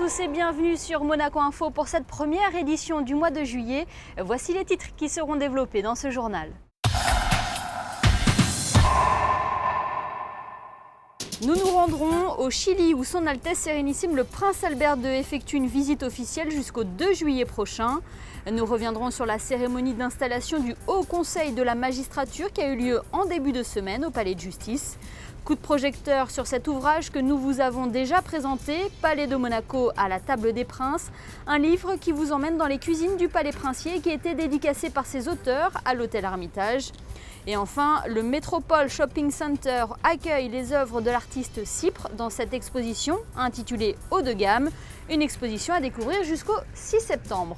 tous et bienvenue sur Monaco Info pour cette première édition du mois de juillet. Voici les titres qui seront développés dans ce journal. Nous nous rendrons au Chili où Son Altesse Sérénissime le Prince Albert II effectue une visite officielle jusqu'au 2 juillet prochain. Nous reviendrons sur la cérémonie d'installation du Haut Conseil de la magistrature qui a eu lieu en début de semaine au Palais de Justice. Coup de projecteur sur cet ouvrage que nous vous avons déjà présenté, Palais de Monaco à la table des princes, un livre qui vous emmène dans les cuisines du Palais Princier et qui a été dédicacé par ses auteurs à l'hôtel Hermitage. Et enfin, le Métropole Shopping Center accueille les œuvres de l'artiste Cypre dans cette exposition intitulée Haut de gamme, une exposition à découvrir jusqu'au 6 septembre.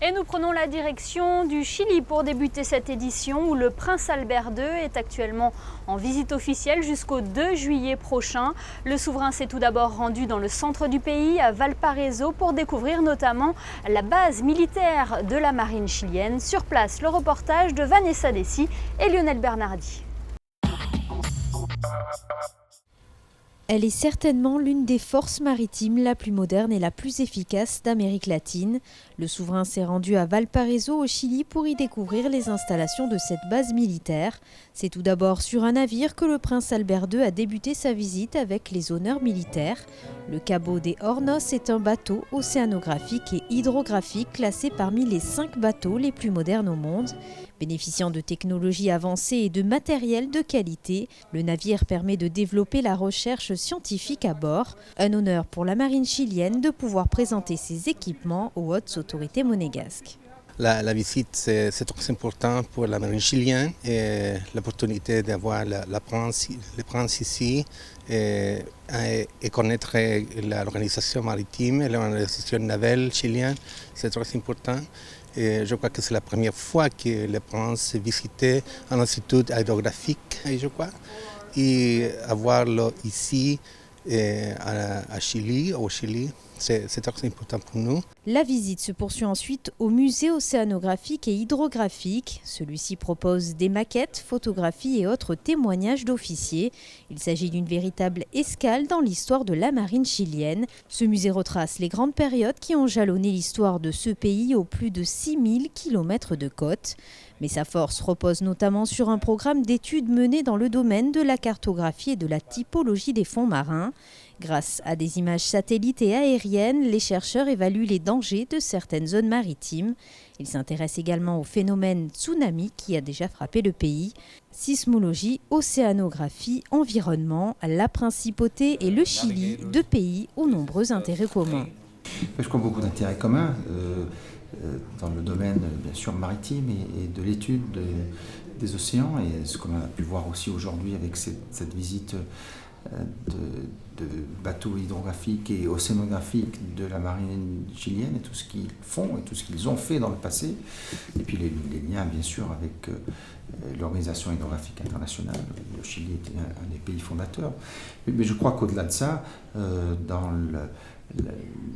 Et nous prenons la direction du Chili pour débuter cette édition où le Prince Albert II est actuellement en visite officielle jusqu'au 2 juillet prochain. Le souverain s'est tout d'abord rendu dans le centre du pays, à Valparaiso, pour découvrir notamment la base militaire de la marine chilienne. Sur place, le reportage de Vanessa Dessy et Lionel Bernardi. Elle est certainement l'une des forces maritimes la plus moderne et la plus efficace d'Amérique latine. Le souverain s'est rendu à Valparaiso au Chili pour y découvrir les installations de cette base militaire. C'est tout d'abord sur un navire que le prince Albert II a débuté sa visite avec les honneurs militaires. Le Cabo de Hornos est un bateau océanographique et hydrographique classé parmi les 5 bateaux les plus modernes au monde. Bénéficiant de technologies avancées et de matériel de qualité, le navire permet de développer la recherche scientifique à bord. Un honneur pour la marine chilienne de pouvoir présenter ses équipements aux hautes autorités monégasques. La visite, c'est très important pour la marine chilienne et l'opportunité d'avoir le prince ici et connaître l'organisation maritime et l'organisation navale chilienne, c'est très important. Et je crois que c'est la première fois que le prince visitait un institut hydrographique, je crois, et avoir-le ici au Chili, c'est très important pour nous. La visite se poursuit ensuite au musée océanographique et hydrographique. Celui-ci propose des maquettes, photographies et autres témoignages d'officiers. Il s'agit d'une véritable escale dans l'histoire de la marine chilienne. Ce musée retrace les grandes périodes qui ont jalonné l'histoire de ce pays aux plus de 6000 km de côte. Mais sa force repose notamment sur un programme d'études mené dans le domaine de la cartographie et de la typologie des fonds marins. Grâce à des images satellites et aériennes, les chercheurs évaluent les dangers de certaines zones maritimes. Ils s'intéressent également au phénomène tsunami qui a déjà frappé le pays. Sismologie, océanographie, environnement, la principauté et le Chili, 2 pays aux nombreux intérêts communs. Je crois beaucoup d'intérêts communs dans le domaine bien sûr maritime et de l'étude des océans, et ce qu'on a pu voir aussi aujourd'hui avec cette visite de bateaux hydrographiques et océanographiques de la marine chilienne et tout ce qu'ils font et tout ce qu'ils ont fait dans le passé, et puis les liens bien sûr avec l'Organisation hydrographique internationale. Le Chili était un des pays fondateurs, mais je crois qu'au-delà de ça, dans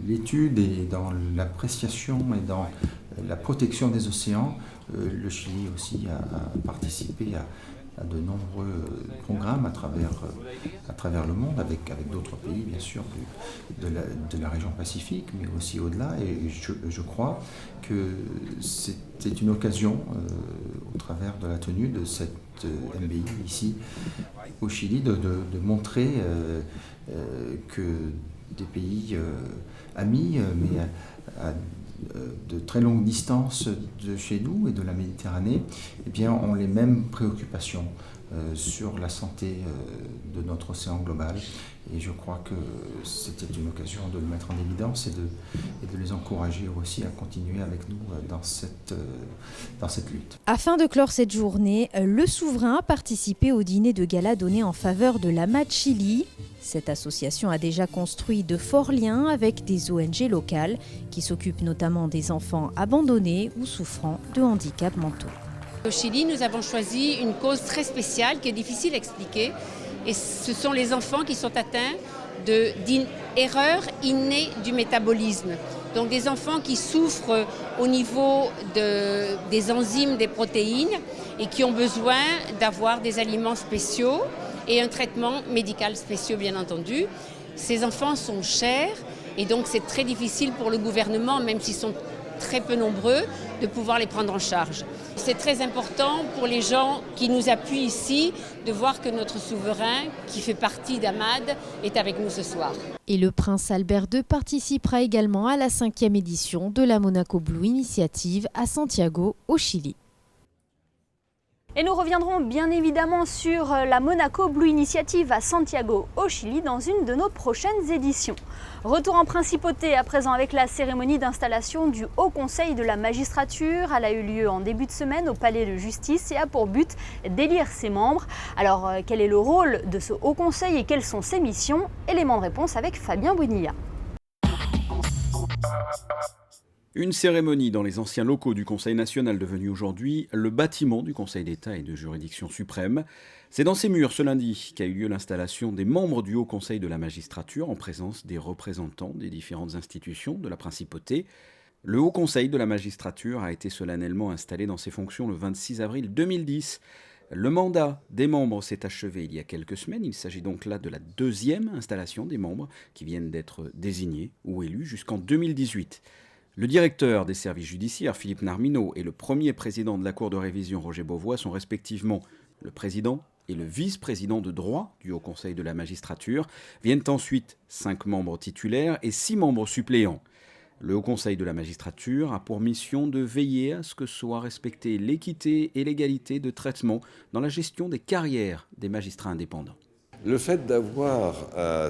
l'étude et dans l'appréciation et dans la protection des océans, le Chili aussi a participé à de nombreux programmes à travers le monde, avec d'autres pays bien sûr de la région Pacifique, mais aussi au-delà. Et je crois que c'était une occasion, au travers de la tenue de cette MBI ici au Chili, de montrer que des pays amis, mais à de très longue distance de chez nous et de la Méditerranée, eh bien, ont les mêmes préoccupations sur la santé de notre océan global. Et je crois que c'était une occasion de le mettre en évidence et de les encourager aussi à continuer avec nous dans cette lutte. Afin de clore cette journée, le souverain a participé au dîner de gala donné en faveur de l'AMA Chili. Cette association a déjà construit de forts liens avec des ONG locales qui s'occupent notamment des enfants abandonnés ou souffrant de handicaps mentaux. Au Chili, nous avons choisi une cause très spéciale qui est difficile à expliquer. Et ce sont les enfants qui sont atteints d'une erreur innée du métabolisme. Donc des enfants qui souffrent au niveau des enzymes, des protéines et qui ont besoin d'avoir des aliments spéciaux et un traitement médical spéciaux bien entendu. Ces enfants sont chers et donc c'est très difficile pour le gouvernement, même s'ils sont très peu nombreux, de pouvoir les prendre en charge. C'est très important pour les gens qui nous appuient ici de voir que notre souverain, qui fait partie d'Ahmad, est avec nous ce soir. Et le prince Albert II participera également à la 5e édition de la Monaco Blue Initiative à Santiago, au Chili. Et nous reviendrons bien évidemment sur la Monaco Blue Initiative à Santiago, au Chili, dans une de nos prochaines éditions. Retour en principauté à présent avec la cérémonie d'installation du Haut Conseil de la magistrature. Elle a eu lieu en début de semaine au Palais de Justice et a pour but d'élire ses membres. Alors quel est le rôle de ce Haut Conseil et quelles sont ses missions? Élément de réponse avec Fabien Bonilla. Une cérémonie dans les anciens locaux du Conseil national devenu aujourd'hui le bâtiment du Conseil d'État et de juridiction suprême. C'est dans ces murs ce lundi qu'a eu lieu l'installation des membres du Haut Conseil de la magistrature en présence des représentants des différentes institutions de la principauté. Le Haut Conseil de la magistrature a été solennellement installé dans ses fonctions le 26 avril 2010. Le mandat des membres s'est achevé il y a quelques semaines. Il s'agit donc là de la deuxième installation des membres qui viennent d'être désignés ou élus jusqu'en 2018. Le directeur des services judiciaires, Philippe Narmineau, et le premier président de la Cour de révision, Roger Beauvois, sont respectivement le président et le vice-président de droit du Haut Conseil de la magistrature. Viennent ensuite 5 membres titulaires et 6 membres suppléants. Le Haut Conseil de la magistrature a pour mission de veiller à ce que soit respectée l'équité et l'égalité de traitement dans la gestion des carrières des magistrats indépendants. Le fait d'avoir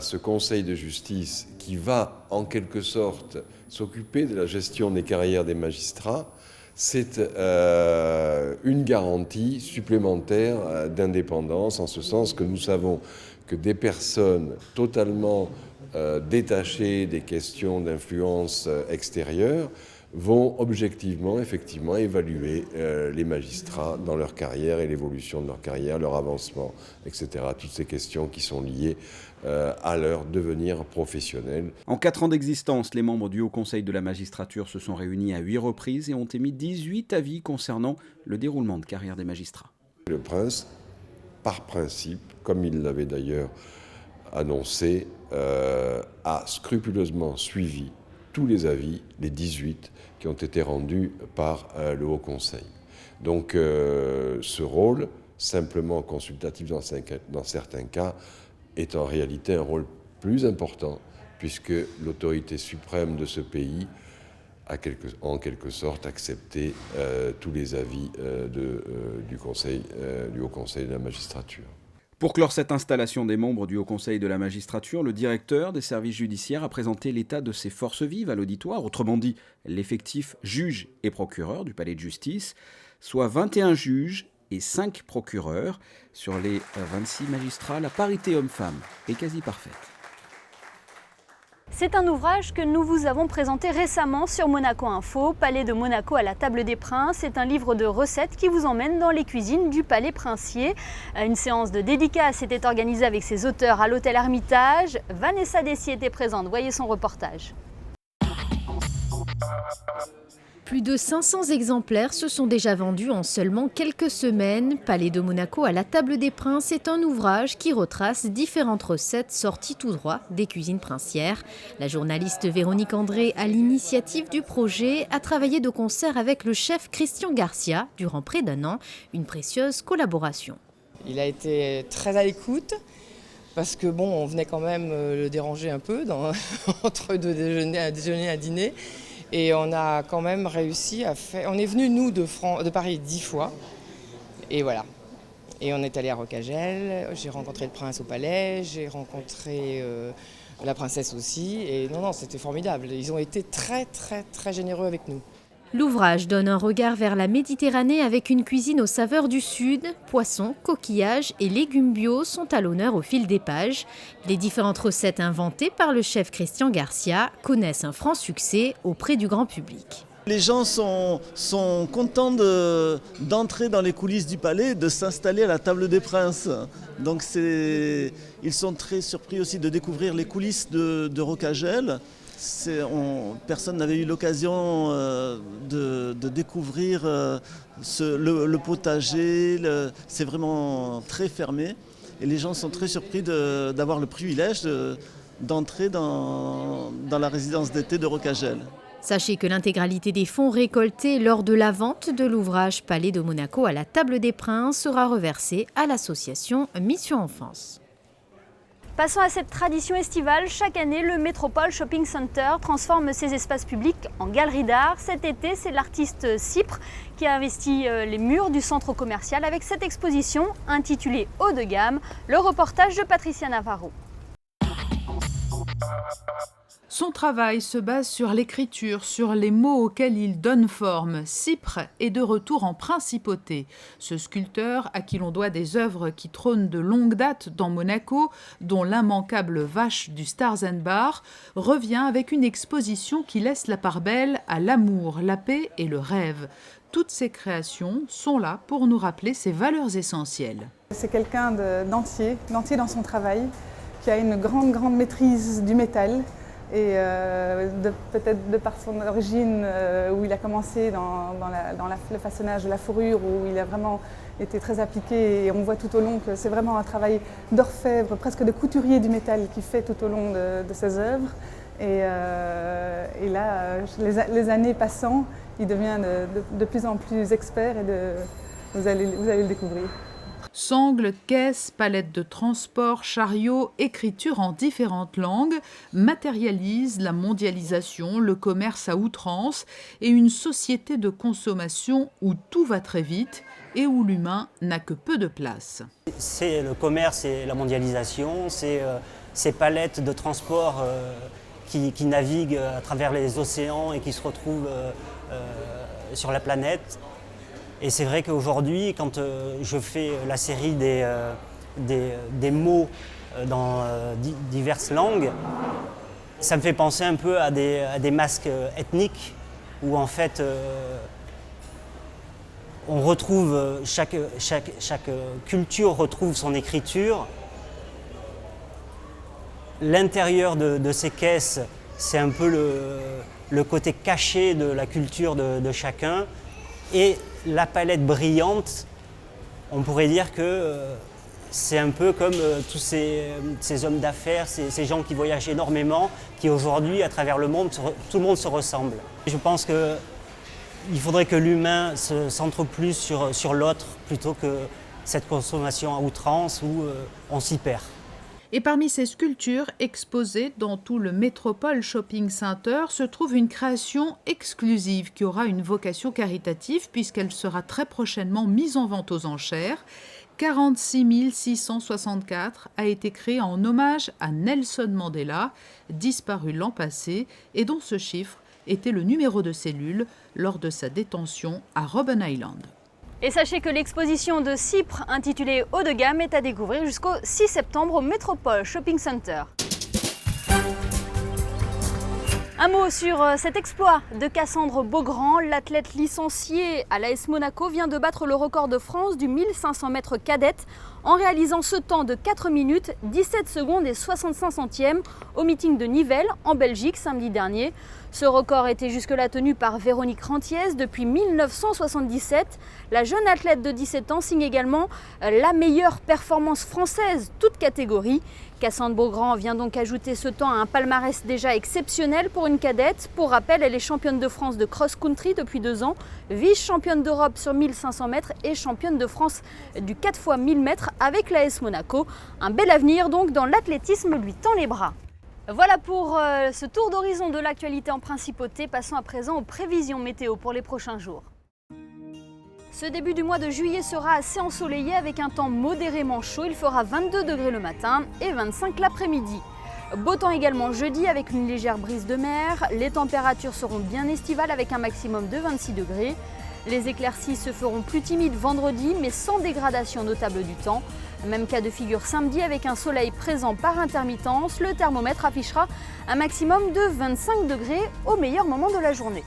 ce Conseil de justice qui va en quelque sorte s'occuper de la gestion des carrières des magistrats, c'est une garantie supplémentaire d'indépendance, en ce sens que nous savons que des personnes totalement détachées des questions d'influence extérieure vont objectivement, effectivement, évaluer les magistrats dans leur carrière et l'évolution de leur carrière, leur avancement, etc. Toutes ces questions qui sont liées à leur devenir professionnel. En 4 ans d'existence, les membres du Haut Conseil de la magistrature se sont réunis à 8 reprises et ont émis 18 avis concernant le déroulement de carrière des magistrats. Le prince, par principe, comme il l'avait d'ailleurs annoncé, a scrupuleusement suivi tous les avis, les 18, qui ont été rendus par le Haut Conseil. Donc ce rôle, simplement consultatif dans certains cas, est en réalité un rôle plus important, puisque l'autorité suprême de ce pays a en quelque sorte accepté tous les avis du Haut Conseil de la magistrature. Pour clore cette installation des membres du Haut Conseil de la magistrature, le directeur des services judiciaires a présenté l'état de ses forces vives à l'auditoire, autrement dit l'effectif juges et procureurs du palais de justice, soit 21 juges et 5 procureurs. Sur les 26 magistrats, la parité homme-femme est quasi parfaite. C'est un ouvrage que nous vous avons présenté récemment sur Monaco Info, Palais de Monaco à la table des princes. C'est un livre de recettes qui vous emmène dans les cuisines du palais princier. Une séance de dédicace était organisée avec ses auteurs à l'hôtel Hermitage. Vanessa Dessier était présente, voyez son reportage. Plus de 500 exemplaires se sont déjà vendus en seulement quelques semaines. Palais de Monaco à la table des princes est un ouvrage qui retrace différentes recettes sorties tout droit des cuisines princières. La journaliste Véronique André, à l'initiative du projet, a travaillé de concert avec le chef Christian Garcia durant près d'un an, une précieuse collaboration. Il a été très à l'écoute. Parce que bon, on venait quand même le déranger un peu entre deux déjeuners, un déjeuner et un dîner. Et on a quand même réussi à faire... On est venu, nous, de Paris 10 fois. Et voilà. Et on est allé à Rocagel. J'ai rencontré le prince au palais. J'ai rencontré la princesse aussi. Et non, c'était formidable. Ils ont été très, très, très généreux avec nous. L'ouvrage donne un regard vers la Méditerranée avec une cuisine aux saveurs du Sud. Poissons, coquillages et légumes bio sont à l'honneur au fil des pages. Les différentes recettes inventées par le chef Christian Garcia connaissent un franc succès auprès du grand public. Les gens sont contents d'entrer dans les coulisses du palais, de s'installer à la table des princes. Donc ils sont très surpris aussi de découvrir les coulisses de Rocagel. Personne n'avait eu l'occasion de découvrir le potager. C'est vraiment très fermé. Et les gens sont très surpris d'avoir le privilège d'entrer dans la résidence d'été de Rocagel. Sachez que l'intégralité des fonds récoltés lors de la vente de l'ouvrage Palais de Monaco à la Table des Princes sera reversée à l'association Mission Enfance. Passons à cette tradition estivale. Chaque année, le Métropole Shopping Center transforme ses espaces publics en galeries d'art. Cet été, c'est l'artiste Cypre qui a investi les murs du centre commercial avec cette exposition intitulée Haut de gamme. Le reportage de Patricia Navarro. Son travail se base sur l'écriture, sur les mots auxquels il donne forme. Cypre est de retour en principauté. Ce sculpteur, à qui l'on doit des œuvres qui trônent de longue date dans Monaco, dont l'immanquable vache du Stars and Bar, revient avec une exposition qui laisse la part belle à l'amour, la paix et le rêve. Toutes ces créations sont là pour nous rappeler ses valeurs essentielles. C'est quelqu'un d'entier dans son travail, qui a une grande maîtrise du métal. Et peut-être de par son origine, où il a commencé dans le façonnage de la fourrure, où il a vraiment été très appliqué, et on voit tout au long que c'est vraiment un travail d'orfèvre, presque de couturier du métal qui fait tout au long de ses œuvres. Et là, les années passant, il devient de plus en plus expert, et vous allez le découvrir. Sangles, caisses, palettes de transport, chariots, écriture en différentes langues matérialisent la mondialisation, le commerce à outrance et une société de consommation où tout va très vite et où l'humain n'a que peu de place. C'est le commerce et la mondialisation, c'est ces palettes de transport qui naviguent à travers les océans et qui se retrouvent sur la planète. Et c'est vrai qu'aujourd'hui, quand je fais la série des mots dans diverses langues, ça me fait penser un peu à des masques ethniques où en fait on retrouve, chaque culture retrouve son écriture. L'intérieur de ces caisses, c'est un peu le côté caché de la culture de chacun. Et la palette brillante, on pourrait dire que c'est un peu comme tous ces hommes d'affaires, ces gens qui voyagent énormément, qui aujourd'hui, à travers le monde, tout le monde se ressemble. Je pense qu'il faudrait que l'humain se centre plus sur l'autre plutôt que cette consommation à outrance où on s'y perd. Et parmi ces sculptures exposées dans tout le Métropole Shopping Center se trouve une création exclusive qui aura une vocation caritative puisqu'elle sera très prochainement mise en vente aux enchères. 46 664 a été créée en hommage à Nelson Mandela, disparu l'an passé et dont ce chiffre était le numéro de cellule lors de sa détention à Robben Island. Et sachez que l'exposition de Cypre intitulée Haut de gamme est à découvrir jusqu'au 6 septembre au Métropole Shopping Center. Un mot sur cet exploit de Cassandre Beaugrand. L'athlète licenciée à l'AS Monaco vient de battre le record de France du 1500 mètres cadette en réalisant ce temps de 4 minutes, 17 secondes et 65 centièmes au meeting de Nivelles en Belgique samedi dernier. Ce record était jusque-là tenu par Véronique Rantiez depuis 1977. La jeune athlète de 17 ans signe également la meilleure performance française, toute catégorie. Cassandre Beaugrand vient donc ajouter ce temps à un palmarès déjà exceptionnel pour une cadette. Pour rappel, elle est championne de France de cross-country depuis 2 ans, vice-championne d'Europe sur 1500 mètres et championne de France du 4 x 1000 mètres avec l'AS Monaco. Un bel avenir donc dans l'athlétisme lui tend les bras. Voilà pour ce tour d'horizon de l'actualité en principauté. Passons à présent aux prévisions météo pour les prochains jours. Ce début du mois de juillet sera assez ensoleillé avec un temps modérément chaud. Il fera 22 degrés le matin et 25 l'après-midi. Beau temps également jeudi avec une légère brise de mer. Les températures seront bien estivales avec un maximum de 26 degrés. Les éclaircies se feront plus timides vendredi mais sans dégradation notable du temps. Même cas de figure samedi avec un soleil présent par intermittence. Le thermomètre affichera un maximum de 25 degrés au meilleur moment de la journée.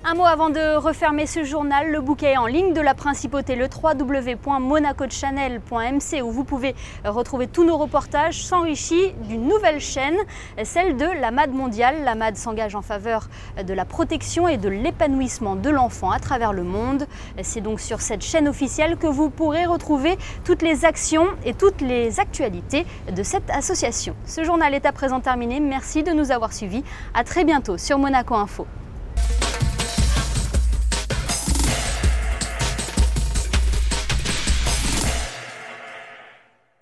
Un mot avant de refermer ce journal, le bouquet est en ligne de la Principauté, le www.monacodechannel.mc où vous pouvez retrouver tous nos reportages s'enrichis d'une nouvelle chaîne, celle de l'AMAD mondiale. L'AMAD s'engage en faveur de la protection et de l'épanouissement de l'enfant à travers le monde. C'est donc sur cette chaîne officielle que vous pourrez retrouver toutes les actions et toutes les actualités de cette association. Ce journal est à présent terminé. Merci de nous avoir suivis. À très bientôt sur Monaco Info.